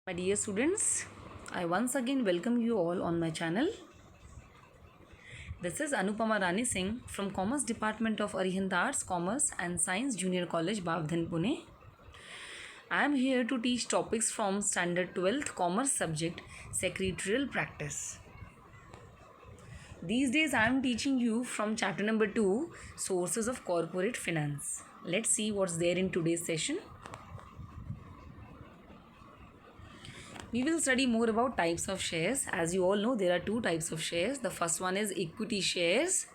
My dear students, I once again welcome you all on my channel. This is Anupama Rani Singh from Commerce Department of Arihant Arts, Commerce and Science Junior College, Bavdhan, Pune. I am here to teach topics from Standard 12th Commerce subject, Secretarial Practice. These days I am teaching you from chapter number 2, Sources of Corporate Finance. Let's see what's there in today's session. We will study more about types of shares. As you all know, there are two types of shares. The first one is equity shares,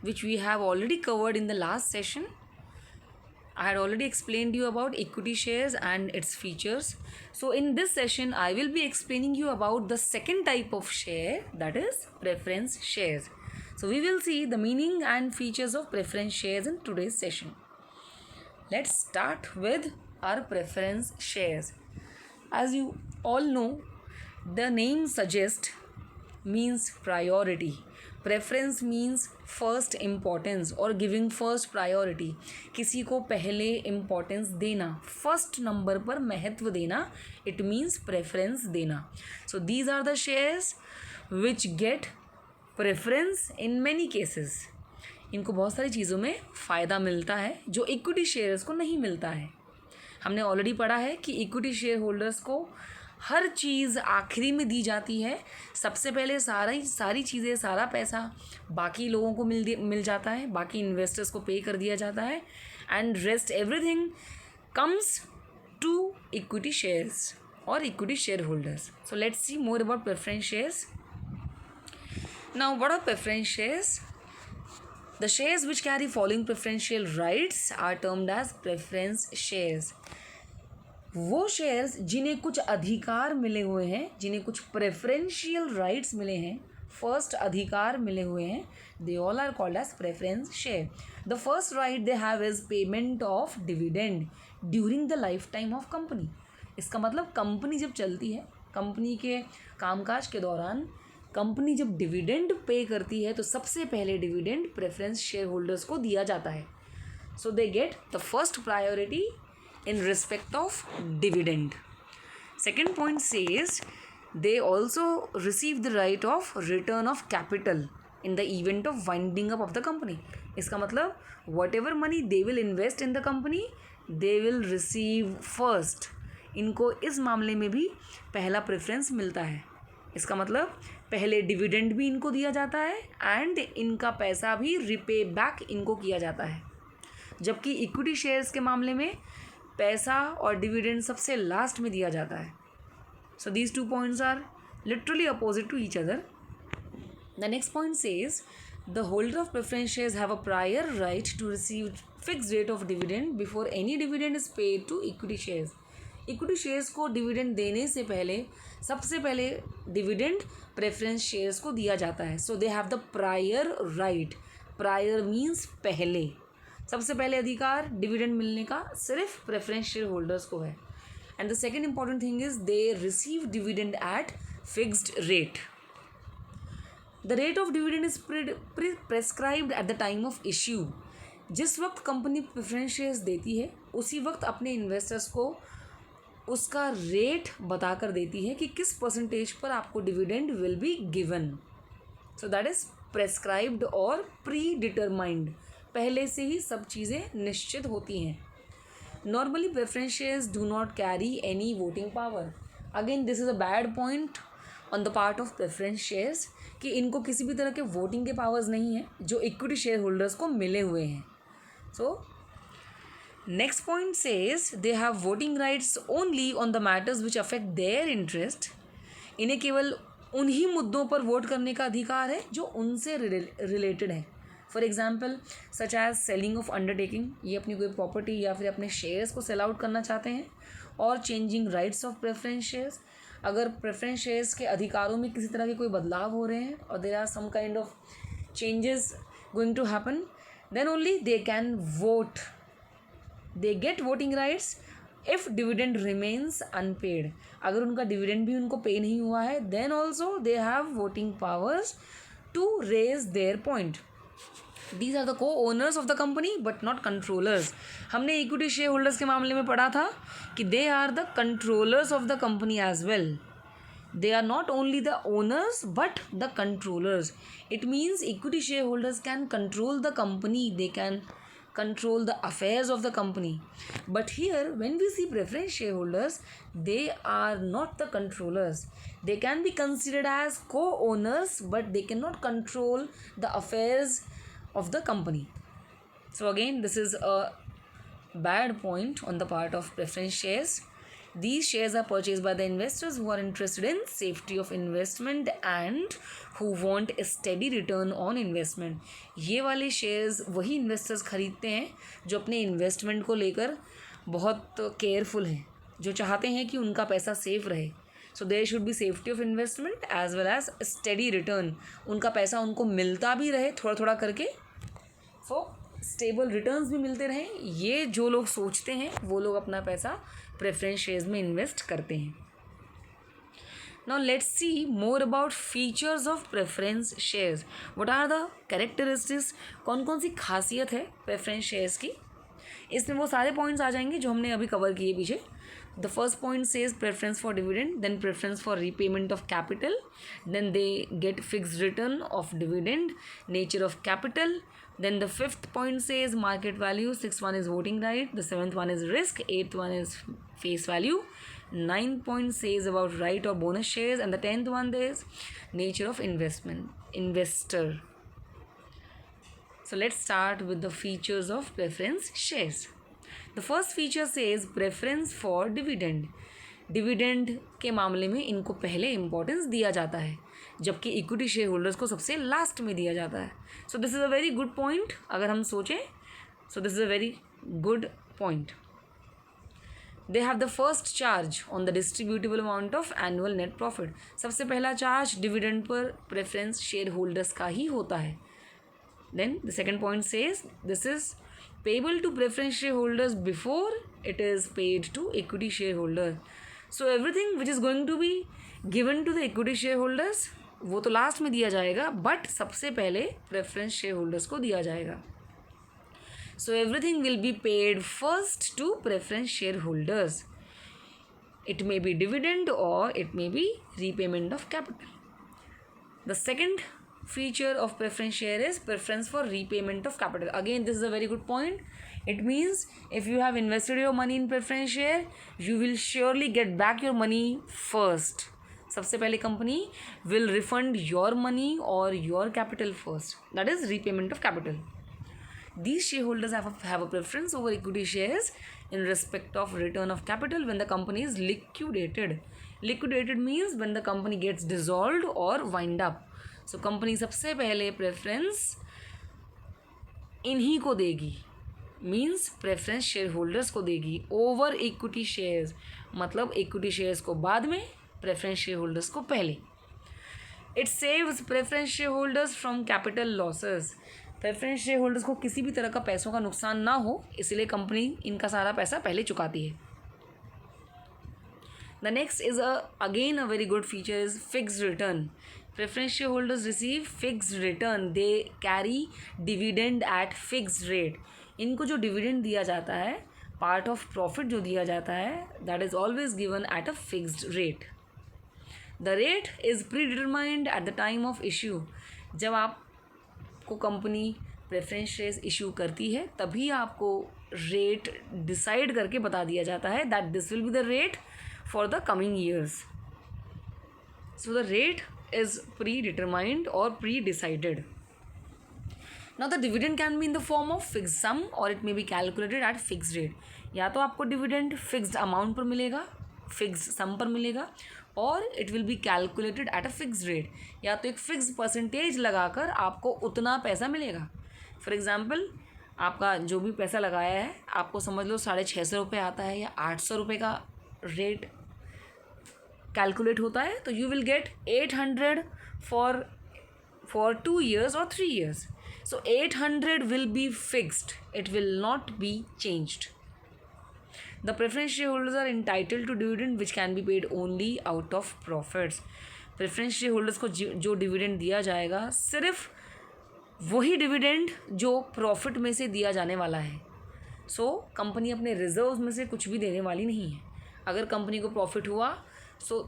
which we have already covered in the last session. I had already explained you about equity shares and its features. So in this session, I will be explaining you about the second type of share, that is preference shares. So we will see the meaning and features of preference shares in today's session. Let's start with our preference shares. As you all know, the name suggests means priority. Preference means first importance or giving first priority. किसी को पहले importance देना, first number पर महत्व देना, it means preference देना. So these are the shares which get preference in many cases. इनको बहुत सारी चीज़ों में फ़ायदा मिलता है जो इक्विटी शेयर्स को नहीं मिलता है. हमने ऑलरेडी पढ़ा है कि इक्विटी शेयर होल्डर्स को हर चीज़ आखिरी में दी जाती है. सबसे पहले सारी चीज़ें, सारा पैसा बाकी लोगों को मिल जाता है, बाकी इन्वेस्टर्स को पे कर दिया जाता है, and rest everything comes to equity shares और equity share holders. So let's see more about preference shares. Now what are preference shares? The shares which carry following preferential rights are termed as preference shares. वो shares जिन्हें कुछ अधिकार मिले हुए हैं, जिन्हें कुछ प्रेफरेंशियल राइट्स मिले हैं, फर्स्ट अधिकार मिले हुए हैं, they all are called as preference share. The first right they have is payment of dividend during the lifetime of company. इसका मतलब कंपनी जब चलती है, कंपनी के कामकाज के दौरान कंपनी जब डिविडेंड पे करती है तो सबसे पहले डिविडेंड प्रेफरेंस शेयर होल्डर्स को दिया जाता है. So they get the first priority in respect of dividend. Second point says they also receive the right of return of capital in the event of winding up of the company. इसका मतलब whatever money they will invest in the company they will receive first. इनको इस मामले में भी पहला preference मिलता है. इसका मतलब पहले डिविडेंड भी इनको दिया जाता है एंड इनका पैसा भी रिपे बैक इनको किया जाता है, जबकि इक्विटी शेयर्स के मामले में पैसा और डिविडेंड सबसे लास्ट में दिया जाता है. So these two points are literally opposite to each other. The next point says the holder of preference shares have a prior right to receive fixed rate of dividend before any dividend is paid to equity shares. Equity shares को dividend देने से पहले सबसे पहले dividend preference shares को दिया जाता है. So they have the prior right. Prior means पहले, सबसे पहले अधिकार डिविडेंड मिलने का सिर्फ प्रेफरेंस शेयर होल्डर्स को है. And the second important thing is they receive dividend at fixed rate. The rate of dividend is prescribed at the time of issue. जिस वक्त कंपनी प्रेफरेंस शेयर्स देती है उसी वक्त अपने इन्वेस्टर्स को उसका रेट बताकर देती है कि किस परसेंटेज पर आपको dividend will be given. So that is prescribed और प्री डिटरमाइंड. पहले से ही सब चीज़ें निश्चित होती हैं. Normally preference shares do not carry any voting power. Again this is a bad point on the part of preference shares कि इनको किसी भी तरह के वोटिंग के पावर्स नहीं हैं जो इक्विटी शेयर होल्डर्स को मिले हुए हैं. सो next point says they have voting rights only on the matters which affect their interest. इन्हें केवल उन्हीं मुद्दों पर वोट करने का अधिकार है जो उनसे रिलेटेड है. For example such as selling of undertaking. ये अपनी कोई प्रॉपर्टी या फिर अपने शेयर्स को सेल आउट करना चाहते हैं. और changing rights of preference shares. अगर प्रेफरेंस शेयर्स के अधिकारों में किसी तरह के कोई बदलाव हो रहे हैं और there are some kind of changes going to happen, then only they can vote. They get voting rights if dividend remains unpaid. अगर उनका डिविडेंड भी उनको पे नहीं हुआ है then also they have voting powers to raise their point. These are the co owners of the company but not controllers. हमने equity share holders के मामले में पढ़ा था कि they are the controllers of the company as well. They are not only the owners but the controllers. It means equity shareholders can control the company, they can control the affairs of the company. But here, when we see preference shareholders, they are not the controllers. They can be considered as co-owners, but they cannot control the affairs of the company. So again, this is a bad point on the part of preference shares. These shares are purchased by the investors who are interested in safety of investment and who want a steady return on investment. ये वाले shares वही investors खरीदते हैं जो अपने investment को लेकर बहुत केयरफुल हैं, जो चाहते हैं कि उनका पैसा सेफ रहे. So there should be safety of investment as well as steady return. उनका पैसा उनको मिलता भी रहे थोड़ा थोड़ा करके, सो स्टेबल रिटर्न्स भी मिलते रहें. ये जो लोग सोचते हैं वो लोग अपना पैसा प्रेफरेंस शेयर्स में इन्वेस्ट करते हैं. Now let's see more about features of preference shares. What are the characteristics, कौन कौन सी खासियत है प्रेफरेंस शेयर्स की. इसमें वो सारे पॉइंट्स आ जाएंगे जो हमने अभी कवर किए पीछे. The first point says preference for dividend, then preference for repayment of capital, then they get fixed return of dividend, nature of capital. Then the fifth point says market value, sixth one is voting right, the seventh one is risk, eighth one is face value, ninth point says about right or bonus shares, and the 10th one is nature of investor. So let's start with the features of preference shares. The first feature says preference for dividend. Dividend के मामले में इनको पहले importance दिया जाता है, जबकि equity share holders को सबसे लास्ट में दिया जाता है. So this is a very good point अगर हम सोचें. So this is a very good point. They have the first charge on the distributable amount of annual net profit. सबसे पहला चार्ज डिविडेंड पर प्रेफरेंस शेयर होल्डर्स का ही होता है. Then the second point says this is payable to preference shareholders before it is paid to equity shareholders. So everything which is going to be given to the equity shareholders वो तो last में दिया जाएगा, but सबसे पहले preference share holders को दिया जाएगा. So everything will be paid first to preference shareholders. It may be dividend or it may be repayment of capital. The second feature of preference share is preference for repayment of capital. Again, this is a very good point. It means if you have invested your money in preference share, you will surely get back your money first. सबसे पहले company will refund your money or your capital first. That is repayment of capital. These shareholders have a preference over equity shares in respect of return of capital when the company is liquidated. Liquidated means when the company gets dissolved or wind up. So company सबसे पहले preference इन्हीं को देगी, means preference share holders को देगी over equity shares. मतलब equity shares को बाद में, प्रेफरेंस शेयर होल्डर्स को पहले. It saves preference share holders from capital losses. Preference share holders को किसी भी तरह का पैसों का नुकसान ना हो, इसलिए कंपनी इनका सारा पैसा पहले चुकाती है. The next is again a very good feature is fixed return. Preference shareholders receive fixed return. They carry dividend at fixed rate. इनको जो dividend दिया जाता है, part of profit जो दिया जाता है, that is always given at a fixed rate. The rate is predetermined at the time of issue. जब आपको कंपनी प्रेफरेंस शेयर्स इशू करती है तभी आपको रेट डिसाइड करके बता दिया जाता है that this will be the rate for the coming years. So the rate is predetermined or pre-decided. Now the dividend can be in the form of fixed sum or it may be calculated at fixed rate. या तो आपको dividend fixed amount पर मिलेगा, fixed sum पर मिलेगा, और it will be calculated at a fixed rate. या तो एक fixed percentage लगाकर आपको उतना पैसा मिलेगा. For example, आपका जो भी पैसा लगाया है, आपको समझ लो 650 रुपये आता है या 800 रुपये का रेट कैलकुलेट होता है, तो you will get 800 for 2 years or 3 years. So 800 will be fixed. It will not be changed. The preference shareholders are entitled to dividend which can be paid only out of profits. Preference share holders को जो dividend दिया जाएगा सिर्फ वही dividend जो profit में से दिया जाने वाला है। सो कंपनी अपने रिजर्व्स में से कुछ भी देने वाली नहीं है। अगर कंपनी को प्रॉफिट हुआ so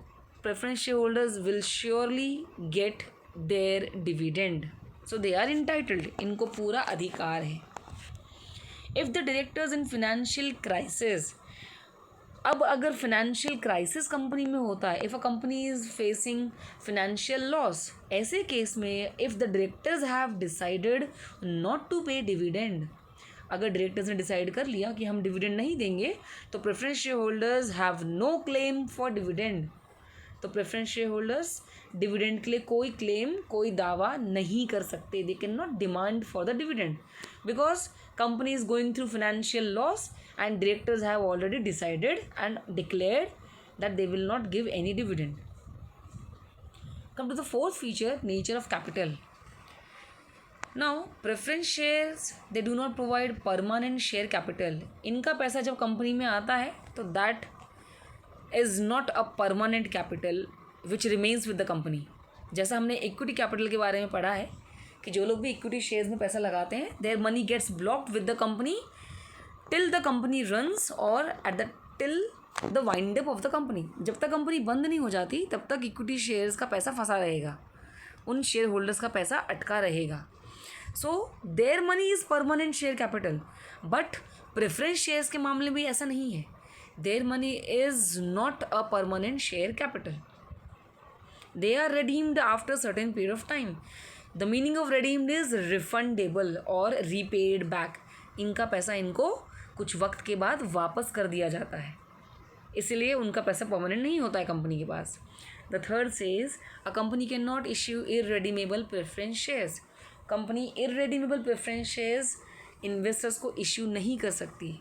preference share holders will surely get their dividend, so they are entitled, इनको पूरा अधिकार है। If the directors in financial crisis, अब अगर फिनेंशियल क्राइसिस कंपनी में होता है, if a company is facing financial loss, ऐसे केस में if the directors have decided not to pay dividend, अगर डायरेक्टर्स ने डिसाइड कर लिया कि हम डिविडेंड नहीं देंगे, तो preference share holders have no claim for dividend. तो प्रेफरेंस शेयर होल्डर्स डिविडेंड के लिए कोई क्लेम, कोई दावा नहीं कर सकते। They can not demand for the dividend because company is going through financial loss and directors have already decided and declared that they will not give any dividend. Come to the fourth feature, nature of capital. Now preference shares, they do not provide permanent share capital. इनका पैसा जब company में आता है तो that is not a permanent capital which remains with the company. जैसा हमने equity capital के बारे में पढ़ा है कि जो लोग भी इक्विटी शेयर्स में पैसा लगाते हैं, their money gets blocked with the company till the company runs और at the till the wind up of the company. जब तक कंपनी बंद नहीं हो जाती तब तक इक्विटी शेयर्स का पैसा फंसा रहेगा, उन शेयर होल्डर्स का पैसा अटका रहेगा। So their money is permanent share capital, but preference shares के मामले में ऐसा नहीं है। Their money is not a permanent share capital, they are redeemed after certain period of time. The meaning of redeemed is refundable और repaid back. इनका पैसा इनको कुछ वक्त के बाद वापस कर दिया जाता है, इसलिए उनका पैसा परमानेंट नहीं होता है कंपनी के पास। The third says a company cannot issue irredeemable preference shares. Company irredeemable preference shares investors को इश्यू नहीं कर सकती।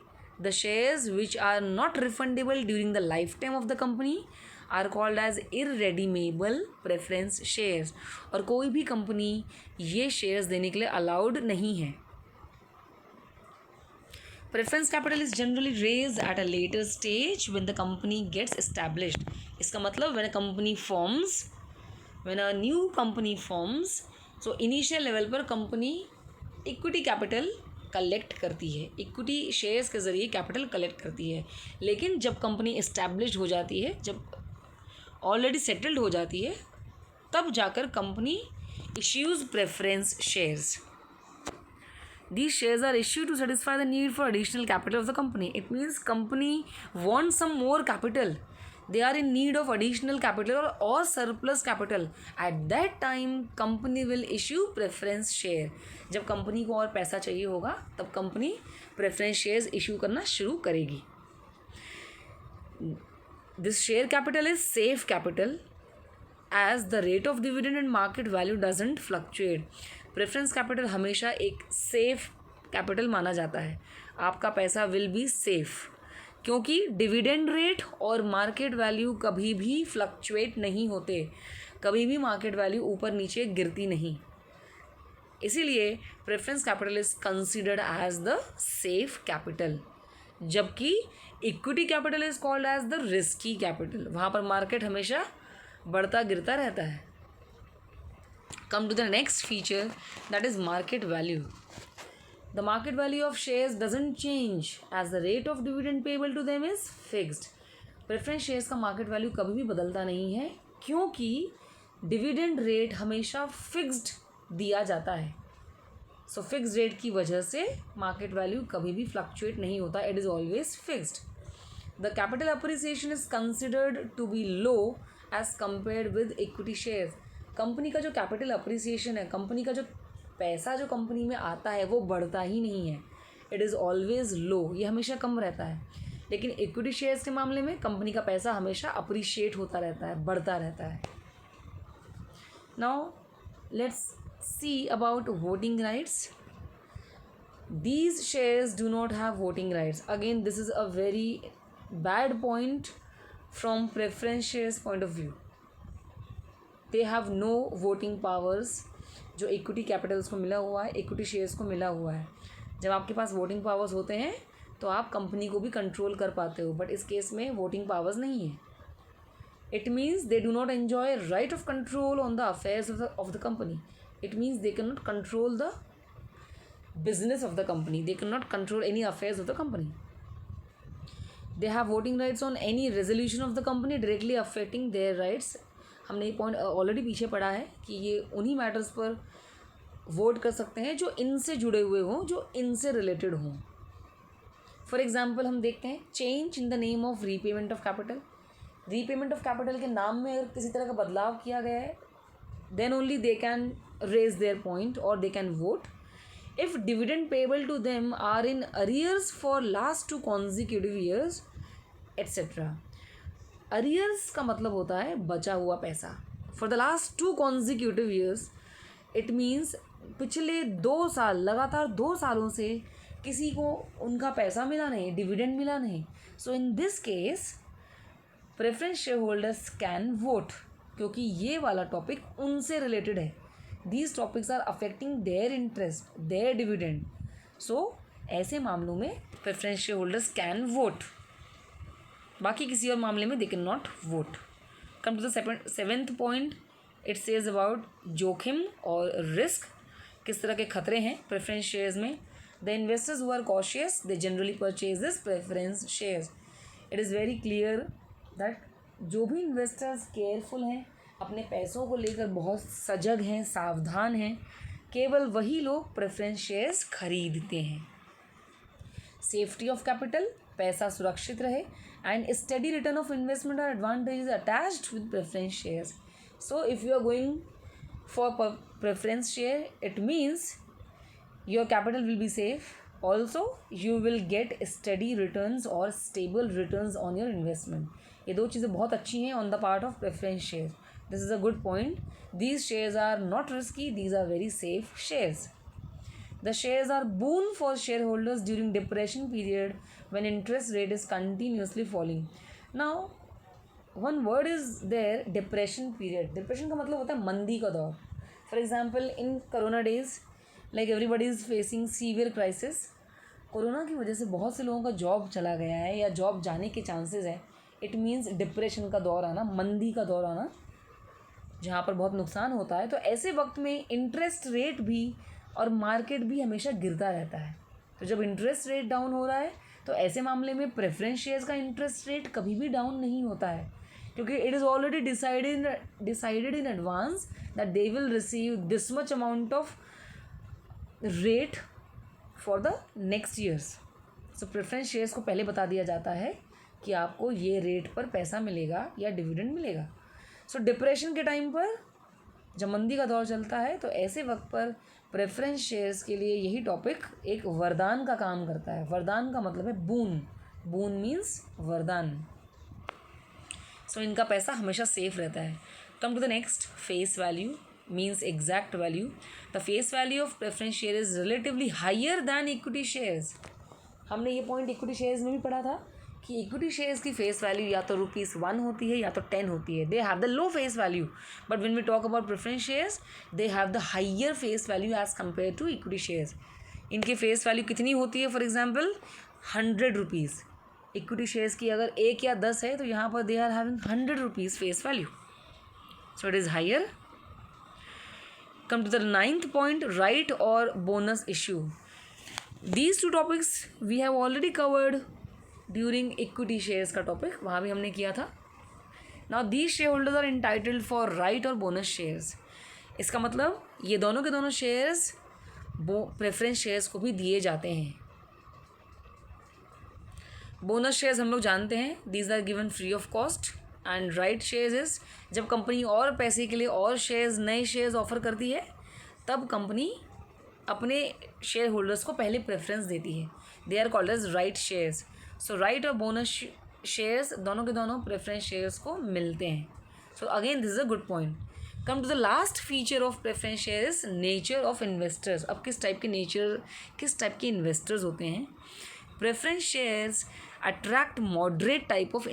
The shares which are not refundable during the lifetime of the company are called as irredeemable preference shares, और कोई भी company ये shares देने के लिए अलाउड नहीं है। Preference capital is generally raise at a later stage when the company gets established. इसका मतलब when a company forms, when a new company forms, so initial level पर कंपनी इक्विटी कैपिटल कलेक्ट करती है, equity shares के ज़रिए capital collect करती है। लेकिन जब कंपनी इस्टेब्लिश्ड हो जाती है, जब ऑलरेडी सेटल्ड हो जाती है, तब जाकर company issues preference shares. These shares are issued to satisfy the need for additional capital of the company. It means company wants some more capital. They are in need of additional capital or surplus capital. At that time, company will issue preference share. जब company को और पैसा चाहिए होगा तब company preference shares issue करना शुरू करेगी। This share capital is safe capital as the rate of dividend and market value doesn't fluctuate. Preference capital हमेशा एक सेफ कैपिटल माना जाता है, आपका पैसा विल बी सेफ, क्योंकि डिविडेंड रेट और मार्केट वैल्यू कभी भी फ्लक्चुएट नहीं होते, कभी भी मार्केट वैल्यू ऊपर नीचे गिरती नहीं। इसीलिए preference capital is considered as the safe capital, जबकि equity capital is called as the risky capital. वहाँ पर मार्केट हमेशा बढ़ता गिरता रहता है। Come to the next feature, that is market value. The market value of shares doesn't change as the rate of dividend payable to them is fixed. Preference shares का market value कभी भी बदलता नहीं है, क्योंकि dividend rate हमेशा fixed दिया जाता है। So fixed rate की वजह से market value कभी भी fluctuate नहीं होता, it is always fixed. The capital appreciation is considered to be low as compared with equity shares. Company का जो कैपिटल अप्रिसिएशन है, कंपनी का जो पैसा जो कंपनी में आता है वो बढ़ता ही नहीं है, इट इज़ ऑलवेज लो, ये हमेशा कम रहता है। लेकिन इक्विटी शेयर्स के मामले में कंपनी का पैसा हमेशा अप्रिशिएट होता रहता है, बढ़ता रहता है। Now let's see about voting rights. These shares do not have voting rights. Again this is a very bad point from preference shares point of view. They have no voting powers, जो equity capitals को मिला हुआ है, equity shares को मिला हुआ है। जब आपके पास वोटिंग पावर्स होते हैं तो आप कंपनी को भी कंट्रोल कर पाते हो, बट इस केस में वोटिंग पावर्स नहीं है। It means they do not enjoy right of control on the affairs of the company. It means they cannot control the business of the company. They cannot control any affairs of the company. They have voting rights on any resolution of the company directly affecting their rights. हमने ये point already पीछे पढ़ा है कि ये उन्हीं matters पर vote कर सकते हैं जो इनसे जुड़े हुए हों, जो इनसे रिलेटेड हों. फॉर एग्जाम्पल हम देखते हैं change in the name of repayment of capital. Repayment of capital के नाम में अगर किसी तरह का बदलाव किया गया है, then only they can raise their point और they can vote. If dividend payable to them are in arrears for last 2 consecutive years etcetera. Arrears का मतलब होता है बचा हुआ पैसा. For the last 2 consecutive years it means पिछले 2 साल, लगातार 2 सालों से किसी को उनका पैसा मिला नहीं, डिविडेंड मिला नहीं. So in this case preference share holders can vote, क्योंकि ये वाला टॉपिक उनसे रिलेटेड है. These topics are affecting their interest, their dividend. So ऐसे मामलों में preference share holders can vote. बाकी किसी और मामले में they can not vote. Come to the 7th point. It says about जोखिम और रिस्क. किस तरह के खतरे हैं प्रेफरेंस शेयर्स में. The investors who are cautious they generally purchase this preference shares. It is very clear that जो भी इन्वेस्टर्स केयरफुल हैं, अपने पैसों को लेकर बहुत सजग हैं, सावधान हैं, केवल वही लोग प्रेफरेंस शेयर्स खरीदते हैं. सेफ्टी ऑफ कैपिटल, पैसा सुरक्षित रहे, and study return of investment are advantages attached with preference shares. So if you are going for preference share, it means your capital will be safe. Also, you will get steady returns or stable returns on your investment. ये 2 चीज़ें बहुत अच्छी हैं on the part of preference shares. This is a good point. These shares are not risky. These are very safe shares. The shares are boon for shareholders during depression period when interest rate is continuously falling. Now, one word is there, depression period. Depression का मतलब होता है मंदी का दौर. For example in corona days, like everybody is facing severe crisis. Corona की वजह से बहुत से लोगों का जॉब चला गया है या जॉब जाने के चांसेस है. इट मीन्स डिप्रेशन का दौर आना, मंदी का दौर आना, जहाँ पर बहुत नुकसान होता है. तो ऐसे वक्त में इंटरेस्ट रेट भी और मार्केट भी हमेशा गिरता रहता है. तो जब इंटरेस्ट रेट डाउन हो रहा है तो ऐसे मामले में प्रेफरेंस शेयर्स का इंटरेस्ट रेट कभी भी डाउन नहीं होता है, क्योंकि it is already decided in advance that they will receive this much amount of rate for the next years. So preference shares को पहले बता दिया जाता है कि आपको ये रेट पर पैसा मिलेगा या डिविडेंड मिलेगा. सो डिप्रेशन के टाइम पर जब मंदी का दौर चलता है तो ऐसे वक्त पर प्रेफरेंस शेयर्स के लिए यही टॉपिक एक वरदान का काम करता है. वरदान का मतलब है बून. बून मीन्स वरदान. सो इनका पैसा हमेशा सेफ रहता है. Come to the next. Face value means exact value. The face value of preference share is relatively higher than equity shares. हमने ये पॉइंट इक्विटी शेयर्स में भी पढ़ा था कि इक्विटी शेयर्स की फेस वैल्यू या तो ₹1 होती है या तो 10 होती है. They have the low face value, but when we talk about preference shares they have the higher face value as compare to equity shares. इनकी फेस वैल्यू कितनी होती है? For example ₹100. इक्विटी शेयर्स की अगर 1 या 10 है तो यहाँ पर they are having ₹100 face value. So it is higher. Come to the 9th point. Right और bonus issue. These 2 topics we have already covered during equity shares का टॉपिक, वहाँ भी हमने किया था. Now these share holders are entitled for right और bonus shares. इसका मतलब ये दोनों के दोनों शेयर्स प्रेफरेंस शेयर्स को भी दिए जाते हैं. बोनस शेयर्स हम लोग जानते हैं, these are given free of cost. And right shares is जब कंपनी और पैसे के लिए और शेयर्स, नए शेयर्स ऑफर करती है, तब कंपनी अपने शेयर होल्डर्स को पहले प्रेफरेंस देती है. They are called as right shares. So right और बोनस शेयर्स दोनों के दोनों प्रेफरेंस शेयर्स को मिलते हैं. So again this is a good point. Come to the last feature of preference shares, nature of investors. अब किस टाइप के इन्वेस्टर्स होते हैं? Preference shares attract moderate type of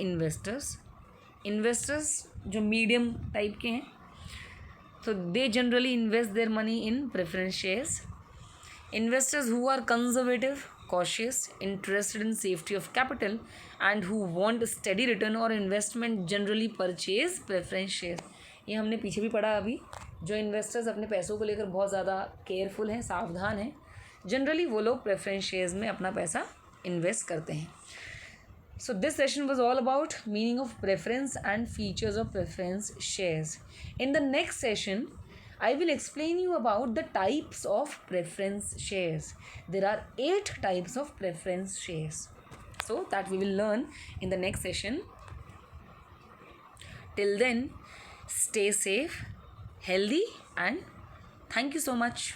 investors जो मीडियम टाइप के हैं. So they generally invest their money in preference shares. Investors who are conservative, cautious, interested in safety of capital, and who want steady return or investment generally purchase preference shares. ये हमने पीछे भी पढ़ा अभी जो investors अपने पैसों को लेकर बहुत ज़्यादा केयरफुल हैं, सावधान हैं, जनरली वो लोग प्रेफरेंस शेयर्स में अपना पैसा इन्वेस्ट करते हैं. So this session was all about meaning of preference and features of preference shares. In the next session, I will explain you about the types of preference shares. There are 8 types of preference shares. So that we will learn in the next session. Till then, stay safe, healthy, and thank you so much.